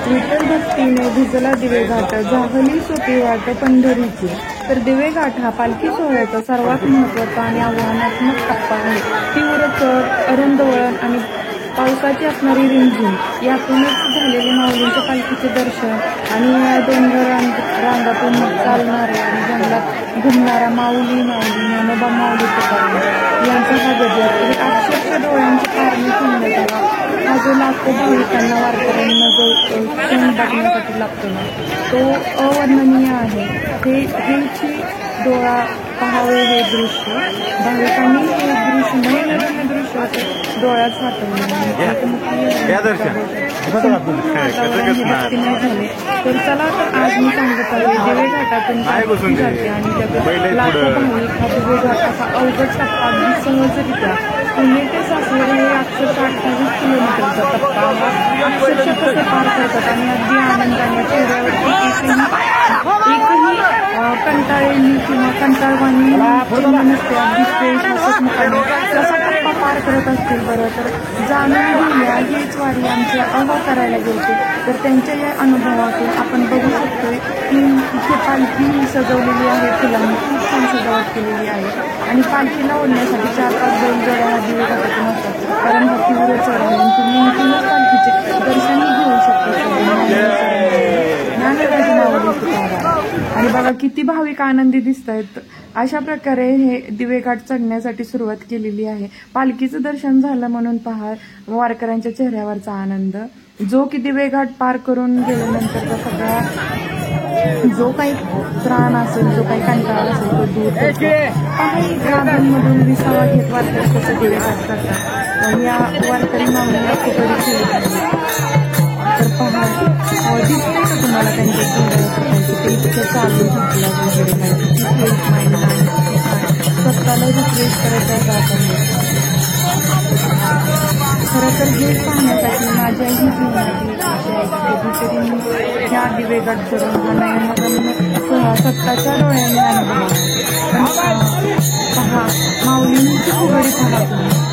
विठ्ठल भक्तीने भिजला दिवेघाट, झाकली सोपी वाट पंढरीची. तर दिवेघाट हा पालखी सोहळ्याचा सर्वात महत्त्वाचा आणि आव्हानात्मक टप्पा आहे. तीव्र चढ, अरुंद वळण आणि पावसाची असणारी रिमझिम यातूनच झालेले माऊलींच्या पालखीचे दर्शन आणि या डोंगर रांगातून चालणारे आणि जंगलात घुमणारा माऊली ज्ञानोबा माऊली तुकाराम यांचा हा गजर हे अक्षरशः डोळ्यांची कारणे थांबण्यात आला. हा जो लाखो भाविकांना वारकऱ्यांना जो क्षण बघण्यासाठी लागतो ना तो अवर्णनीय आहे. हेची डोळा पाहावे हे दृश्य भाविकांनी हे दृश्य नयनरम्य दृश्य डोळ्यात साठवले झाले. तर चला तर आज मी सांगत आहे दिवेघाटातून जाते आणि त्यात लाखो भाविक हा दिवेघाटाचा अवघड टप्पा अगदी सहजरित्या पुणे ते सासवड हे अक्षरशः 28 किलोमीटरचा टप्पा अक्षरशः कसे पार करतात आणि अगदी आनंदाने चेहऱ्यावरती एकही कंटाळलेली किंवा कंटाळवाणी नसते. अगदी स्ट्रेस हसतमुखाने कसा टप्पा पार करत असतील बरं. तर जाणून घेऊया हीच वारी आमच्या करायला गेलते. तर त्यांच्या या अनुभवातून आपण बघू शकतोय की इथे पालखी सजवलेली आहे, फुलांनी खूप छान सजावट केलेली आहे आणि पालखीला ओढण्यासाठी 4-5 बैलगाड्या हा दिवेघाटातून असतात. कारण हा तीव्र चढ आहे आणि तुम्ही इथूनच पालखीचे दर्शनही घेऊ शकता. आणि बघा किती भाविक आनंदी दिसत आहेत. अशा प्रकारे हे दिवेघाट चढण्यासाठी सुरुवात केलेली आहे. पालखीचं दर्शन झालं म्हणून पहा वारकऱ्यांच्या चेहऱ्यावरचा आनंद. जो की दिवेघाट पार करून गेल्यानंतरचा सगळा जो काही त्राण असेल, जो काही कंटाळा असेल तो दूर काही गावांमधून विसावा घेत वारकरी कसं दिवेघाट करतात. या वारकरी माऊलीला कुठेतरी खेळत तर पहा दिसतंय का तुम्हाला त्यांच्या चेहऱ्यावर ते इतकं चालू झालं वगैरे स्वतःला रिफ्रेश करायचा जात आहे. खरं तर हे पाहण्यासाठी माझ्याही जीवनातील कधीतरी मी ह्या दिवेघाट चढून हा नयनरम्य स्वतःच्या डोळ्याने अनुभव. पण पहा माऊलींची फुगडी पहा तुम्ही.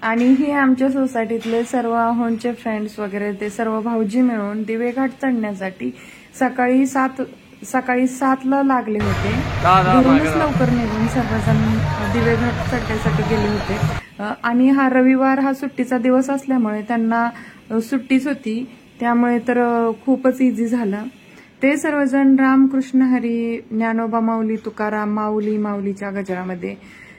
आणि हे आमच्या सोसायटीतले सर्व आहोंचे फ्रेंड्स वगैरे ते सर्व भाऊजी मिळून दिवेघाट चढण्यासाठी सकाळी 7ला लागले होते. घरूनच लवकर निघून सर्वजण दिवेघाट चढण्यासाठी गेले होते. आणि हा रविवार हा सुट्टीचा दिवस असल्यामुळे त्यांना सुट्टीच होती, त्यामुळे तर खूपच इझी झालं. ते सर्वजण रामकृष्ण हरी ज्ञानोबा माऊली तुकाराम माऊलीच्या गजरामध्ये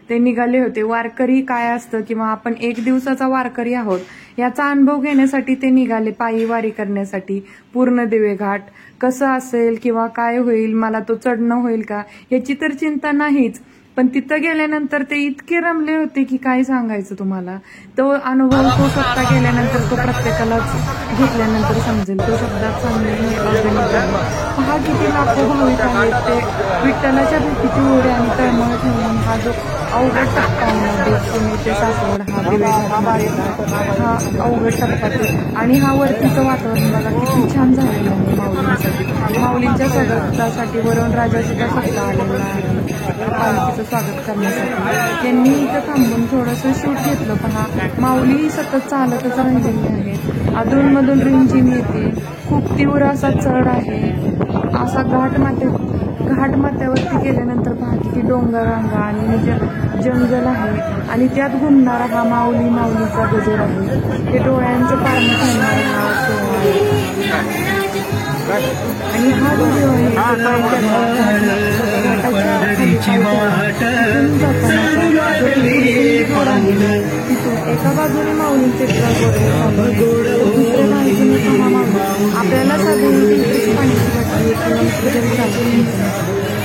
ते निघाले होते. वारकरी काय असतं किंवा आपण 1 दिवसाचा वारकरी आहोत याचा अनुभव घेण्यासाठी ते निघाले पायी वारी करण्यासाठी. पूर्ण दिवेघाट कसं असेल किंवा काय होईल, मला तो चढणं होईल का याची तर चिंता नाहीच. पण तिथं गेल्यानंतर ते इतके रमले होते की काय सांगायचं तुम्हाला. तो अनुभव तो स्वतः गेल्यानंतर तो प्रत्येकालाच घेतल्यानंतर समजेल. तो शब्दात सांगणे पहा किती लाखो भाविक आहेत ते विठ्ठलाच्या भेटीची ओढ आणि तळमळ ठेवून हा जो अवघड टप्पा पुणे ते सासवड हा दिवेघाट हा अवघड टप्पा आणि हा वरतीचं वातावरण बघा किती छान झालेलं आहे माऊलींसाठी. माऊलींच्या स्वागतासाठी वरून राजा सुद्धा स्वतः आलेला आहे पालखीचं स्वागत करण्यासाठी. त्यांनी इथं थांबून थोडंसं शूट घेतलं. पहा माऊली सतत चालतच राहिलेली आहे. अधूनमधून रिमझिम येते. खूप तीव्र असा चढ आहे. असा घाट माथ्यावरती गेल्यानंतर पहा किती डोंगर रांगा आणि जंगल आहे आणि त्यात घुमणारा हा माऊलीचा गजर आहे. हे डोळ्यांचं पारणं ठेवणारा हा आणि हा व्हिडिओ एका बाजूने माऊलींचे आपल्याला साधारण पाण्याची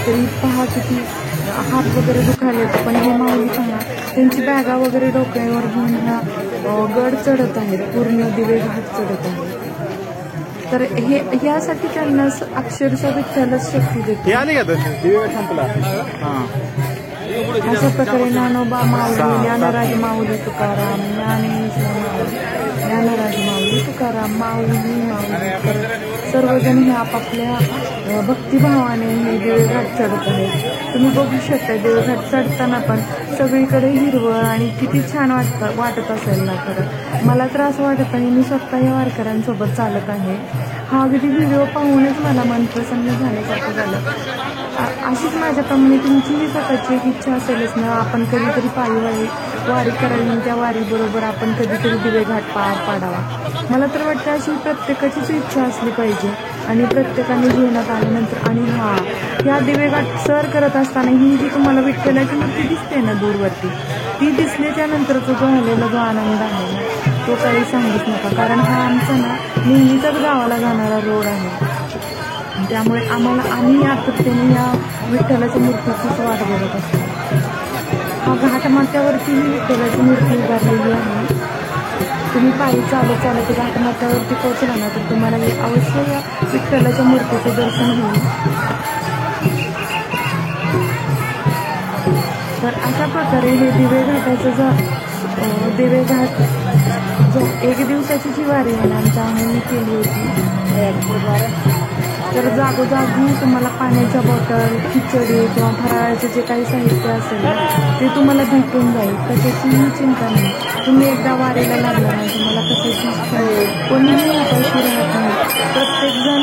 तरी पहा किती हात वगैरे दुखायला येतो. पण हे माऊली पहा त्यांची बॅगा वगैरे डोक्यावर घेऊन ह्या गड चढत आहेत, पूर्ण दिवे घाट चढत आहेत. तर ह्यासाठी त्यांना अक्षरशः विठ्ठलच शक्ती देते. अशा प्रकारे ज्ञानोबा माऊली, ज्ञानराज माऊली तुकाराम, ज्ञानेश्वर माऊली, ज्ञानराज माऊली तुकाराम, माऊली माऊली करत सर्वजण हे आपापल्या भक्तिभावाने हे देवघाट चढत आहेत. तुम्ही बघू शकता देवघाट चढताना पण सगळीकडे हिरवळ आणि किती छान वाटत असेल ना. खरं मला तर असं वाटत आहे मी स्वतः या वारकऱ्यांसोबत चालत आहे. हा अगदी व्हिडिओ पाहूनच मला मन प्रसन्न झाल्यासारखं झालं. अशीच माझ्याप्रमाणे तुमचीही स्वतःची एक इच्छा असेलच ना, आपण कधीतरी पायी वारी करावी, त्या वारीबरोबर आपण कधीतरी दिवेघाट पार पाडावा. मला तर वाटतं अशी प्रत्येकाचीच इच्छा असली पाहिजे आणि प्रत्येकाने जीवनात आल्यानंतर. आणि ह्या दिवेघाट सर करत असताना ही जी तुम्हाला विठ्ठलाची मूर्ती दिसते ना दूरवरती, ती दिसल्याच्या नंतरचा जो आलेला जो आनंद आहे ना तो काही सांगूच नका. कारण हा आमचा ना नेहमीचाच गावाला जाणारा रोड आहे. त्यामुळे आम्ही आतुरतेने या विठ्ठलाच्या मूर्तीचीच वाट बघत असतो. हा घाटमाथ्यावरती ही विठ्ठलाची मूर्ती उभारलेली आहे. तुम्ही पायी चालत चालत घाटमाथ्यावरती पोहोचला ना तर तुम्हाला अवश्य या विठ्ठलाच्या मूर्तीचे दर्शन होईल. तर अशा प्रकारे हे दिवेघाटाचं दिवेघाट जो एक दिवसाची जी वारी आहे ना आमच्या आम्ही केली होती. तर जागोजागी तुम्हाला पाण्याच्या बॉटल, खिचडी किंवा फराळाचे जे काही साहित्य असेल ते तुम्हाला भेटून जाईल. कशाचीही चिंता नाही. तुम्ही एकदा वारीला लागला नाही तुम्हाला कशाची कोणीही उपाशी राहत नाही. प्रत्येकजण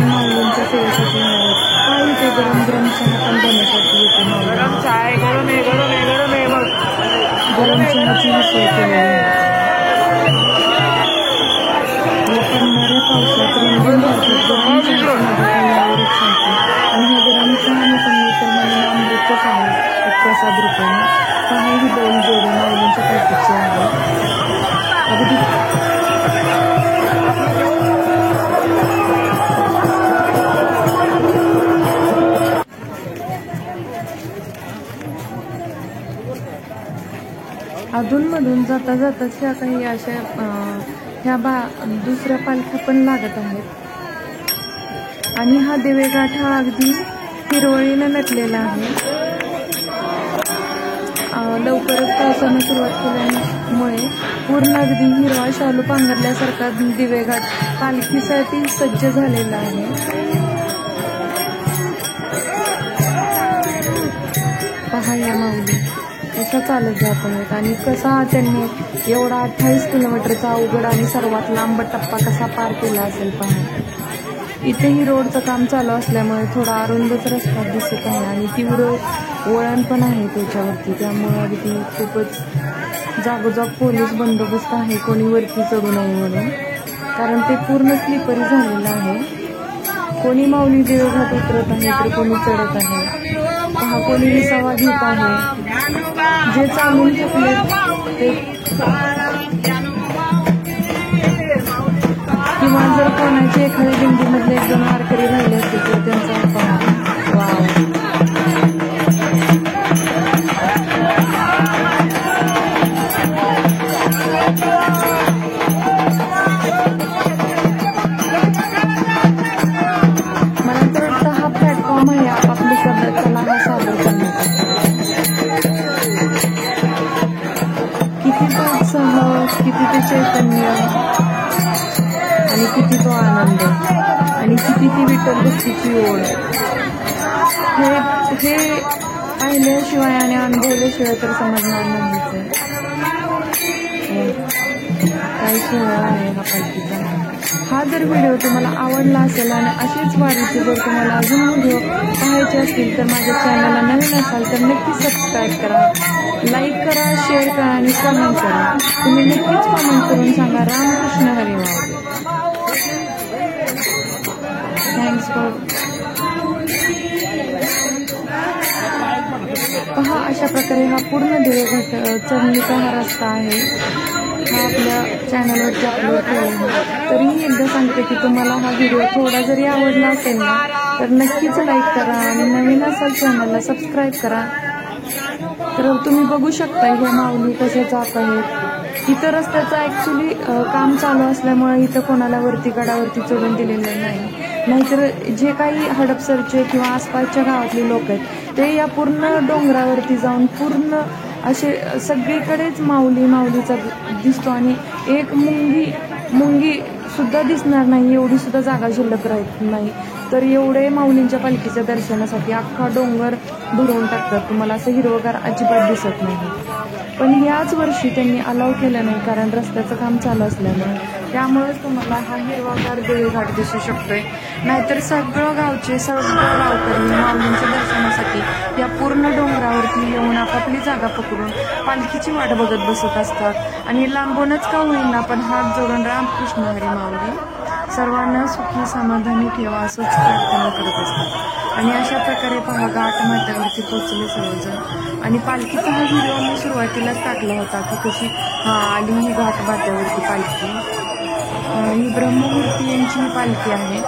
माऊलींच्या सेवेसाठी आहेत. काही ते गरम चहा पण देण्यासाठी येते. गरम चहाची सोय केली आहे. पडणाऱ्या पावसात रंगून जातात गरम चहाची काही आवडत सांगते. आणि हा गरम चहा मी तर मला अमृतच आहे. एक प्रसाद रुपये काही दोन जोडी माऊलींच्या पाठीचे आहे. अगदी अधूनमधून जाता जाताच ह्या काही अशा ह्या दुसऱ्या पालख्या पण लागत आहेत. आणि हा दिवेघाट हा अगदी हिरवळीने नटलेला आहे. लवकरच पावसाने सुरुवात केल्यामुळे पूर्ण अगदी हिरवा शालू पांघरल्यासारखा दिवेघाट पालखीसाठी सज्ज झालेला आहे. पहा या माऊली कसा चालत जात आहेत आणि कसा त्यांनी एवढा 28 किलोमीटरचा अवघड आणि सर्वात लांब टप्पा कसा पार केला असेल पहा. इथेही रोडचं काम चालू असल्यामुळे थोडा अरुंदच रस्ता दिसत आहे आणि तीव्र वळण पण आहे त्याच्यावरती. त्यामुळे अगदी खूपच जागोजाग पोलीस बंदोबस्त आहे कोणी वरती चढू नये म्हणून. कारण ते पूर्ण स्लिपरी झालेलं आहे. कोणी माऊली देवघाट उतरत आहे तर कोणी चढत आहे. पहा कोणी विसावा घेत आहे. जे चालून थकले ते किंवा जर कोणाची एखाद्या दिंडीमधले एक दोन वारकरी राहिले असते तर त्यांचा पहा वाव. मला तर वाटतं हा प्लॅटफॉर्म आहे आपापली कला हा सादर करण्याचा. किती तो उत्साह, किती ते चैतन्य आणि किती तो आनंद आणि किती ती विठ्ठल भक्तीची ओढ हे पाहिल्याशिवाय आणि अनुभवल्याशिवाय तर समजणार नाहीच. काही सोहळा आहे हा पालखीचा. हा जर व्हिडिओ तुम्हाला आवडला असेल आणि अशीच वारीचे जर तुम्हाला अजून व्हिडिओ पाहायचे असतील तर माझ्या चॅनलला नवीन असाल तर नक्की सबस्क्राईब करा, लाईक करा, शेअर करा आणि कमेंट करा. तुम्ही नक्कीच कमेंट करून सांगा रामकृष्ण हरी माऊली. Thanks for. पहा अशा प्रकारे हा पूर्ण दिवेघाट चढणीचा हा रस्ता आहे. हा आपल्या चॅनलवरती अपलोड केला आहे. तरीही एकदा सांगते की तुम्हाला हा व्हिडिओ थोडा जरी आवडला असेल ना तर नक्कीच लाईक करा आणि नवीन असाल चॅनलला सबस्क्राईब करा. तर तुम्ही बघू शकता ह्या माऊली कशा जात आहेत. इथं रस्त्याचं ऍक्च्युली काम चालू असल्यामुळे इथं कोणाला वरती गडावरती चढून दिलेलं नाही. नाहीतर जे काही हडपसरचे किंवा आसपासच्या गावातले लोक आहेत ते या पूर्ण डोंगरावरती जाऊन पूर्ण असे सगळीकडेच माऊलीचा दिसतो आणि एक मुंगी सुद्धा दिसणार नाही एवढी सुद्धा जागा शिल्लक राहत नाही. तर एवढे माऊलींच्या पालखीच्या दर्शनासाठी अख्खा डोंगर भरवून टाकतात. तुम्हाला असं हिरवगार अजिबात दिसत नाही. पण याच वर्षी त्यांनी अलाव केलं नाही कारण रस्त्याचं काम चालू असल्यामुळे. त्यामुळेच तुम्हाला हा हिरवागार देवीघाट दिसू शकतोय. नाहीतर सगळं गावकरी माऊलींच्या दर्शनासाठी या पूर्ण डोंगरावरती येऊन आपापली जागा पकडून पालखीची वाट बघत बसत असतात आणि लांबूनच का होईना पण हात जोडून रामकृष्ण हरी माऊली सर्वांना सुखी समाधानी ठेवा असंच प्रार्थना करत असतात. आणि अशा प्रकारे पहा घाट माथ्यावरती पोचले सर्वजण. आणि पालखीचा हा व्हिडिओ मी सुरुवातीलाच टाकला होता की कशी आली ही घाट माथ्यावरती पालखी. ही ब्रह्ममूर्ती यांची ही पालखी आहे.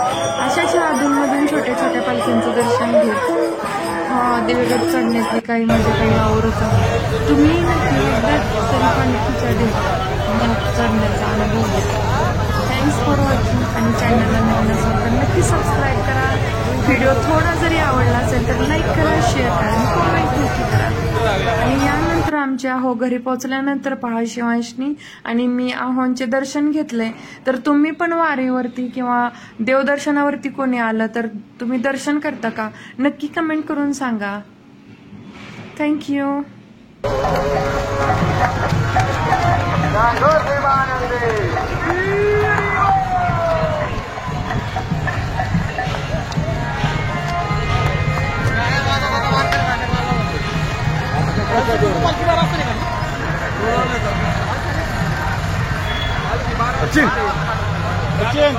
अशाच अधूनमधून छोट्या छोट्या पालखींचं दर्शन घेत देवगड चढण्यातली काही माझे काही आवडत आहे. तुम्ही नक्की एकदा तरी पालखीच्या घाट चढण्याचा अनुभव घ्या. Thanks for watching. आणि चॅनलला नवीन असेल तर नक्की सबस्क्राईब करा. व्हिडिओ थोडा जरी आवडला असेल तर लाईक करा, शेअर करा आणि कॉमेंट नक्की करा. आणि यानंतर आमच्या घरी पोहोचल्यानंतर पहा शिवांशनी आणि मी आहोंचे दर्शन घेतले. तर तुम्ही पण वारीवरती किंवा देवदर्शनावरती कोणी आलं तर तुम्ही दर्शन करता का नक्की कमेंट करून सांगा. थँक्यू. सचिन